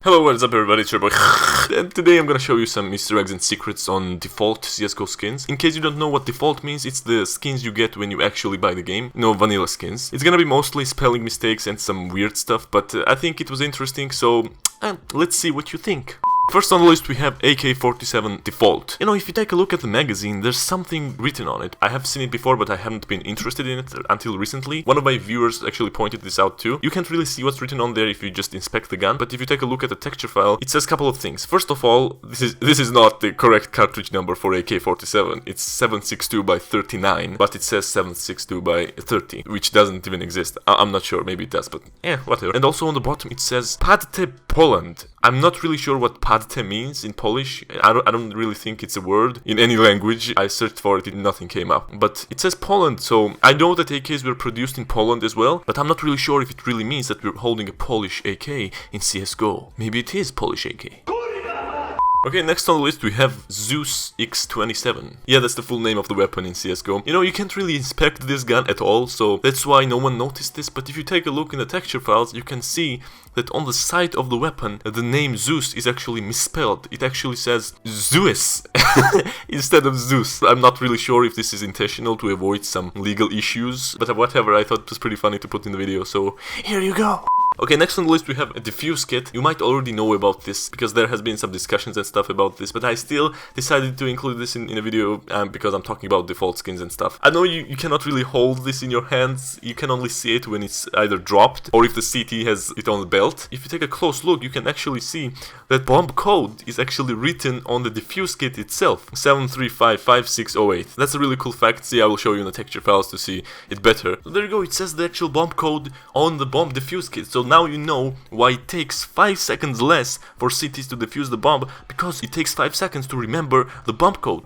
Hello, what is up everybody, it's your boy and today I'm gonna show you some Easter eggs and secrets on default CSGO skins. In case you don't know what default means, it's the skins you get when you actually buy the game. No vanilla skins. It's gonna be mostly spelling mistakes and some weird stuff, but I think it was interesting, so let's see what you think. First on the list we have AK47 Default. You know, if you take a look at the magazine, there's something written on it. I have seen it before, but I haven't been interested in it until recently. One of my viewers actually pointed this out too. You can't really see what's written on there if you just inspect the gun, but if you take a look at the texture file, it says a couple of things. First of all, this is not the correct cartridge number for AK47. It's 762 by 39, but it says 762 by 30, which doesn't even exist. I'm not sure, maybe it does, but whatever. And also on the bottom it says Padte Poland. I'm not really sure what Padte means in Polish. I don't really think it's a word in any language. I searched for it, nothing came up. But it says Poland, so I know that AKs were produced in Poland as well, but I'm not really sure if it really means that we're holding a Polish AK in CSGO. Maybe it is Polish AK. Okay, next on the list we have Zeus X27. Yeah, that's the full name of the weapon in CSGO. You know, you can't really inspect this gun at all, so that's why no one noticed this, but if you take a look in the texture files, you can see that on the side of the weapon, the name Zeus is actually misspelled. It actually says Zeus instead of Zeus. I'm not really sure if this is intentional to avoid some legal issues, but whatever, I thought it was pretty funny to put in the video, so here you go. Okay, next on the list we have a Defuse Kit. You might already know about this, because there has been some discussions and stuff about this, but I still decided to include this in a video because I'm talking about default skins and stuff. I know you cannot really hold this in your hands, you can only see it when it's either dropped, or if the CT has it on the belt. If you take a close look, you can actually see that bomb code is actually written on the Defuse Kit itself, 7355608. That's a really cool fact. See, I will show you in the texture files to see it better. So there you go, it says the actual bomb code on the bomb Defuse Kit, so now you know why it takes 5 seconds less for cities to defuse the bomb, because it takes 5 seconds to remember the bomb code.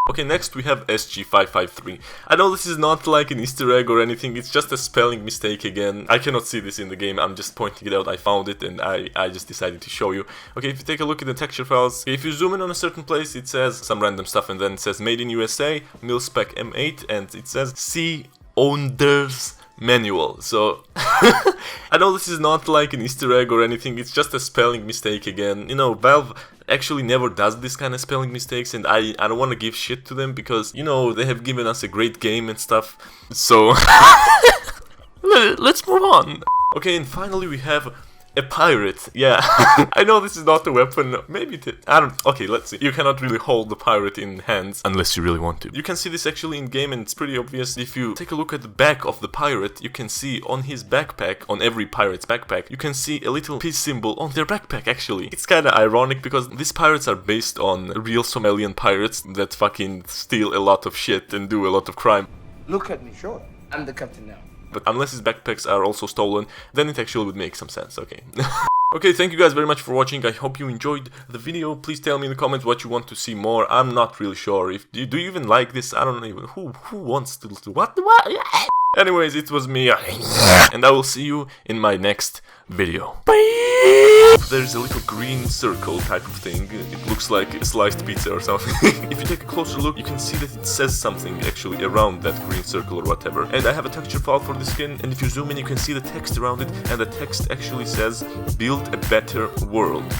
Okay, next we have SG553. I know this is not like an Easter egg or anything, it's just a spelling mistake again. I cannot see this in the game, I'm just pointing it out. I found it and I just decided to show you. Okay, if you take a look at the texture files, if you zoom in on a certain place, it says some random stuff and then it says Made in USA, Mil-Spec M8, and it says C. Owners Manual. So I know this is not like an Easter egg or anything, it's just a spelling mistake again. You know, Valve actually never does this kind of spelling mistakes, and I don't want to give shit to them because, you know, they have given us a great game and stuff. So let's move on. Okay, and finally we have a pirate. Yeah, I know this is not a weapon, maybe it is. I don't, okay, let's see. You cannot really hold the pirate in hands unless you really want to. You can see this actually in game and it's pretty obvious. If you take a look at the back of the pirate, you can see on his backpack, on every pirate's backpack, you can see a little peace symbol on their backpack actually. It's kinda ironic because these pirates are based on real Somalian pirates that fucking steal a lot of shit and do a lot of crime. Look at me, sure. I'm the captain now. But unless his backpacks are also stolen, then it actually would make some sense, okay. Okay, thank you guys very much for watching. I hope you enjoyed the video. Please tell me in the comments what you want to see more. I'm not really sure. If do you even like this? I don't know even who wants to what? Anyways, it was me, and I will see you in my next video. Bye! There's a little green circle type of thing. It looks like a sliced pizza or something. If you take a closer look, you can see that it says something actually around that green circle or whatever. And I have a texture file for the skin, and if you zoom in, you can see the text around it, and the text actually says, "Build a better world."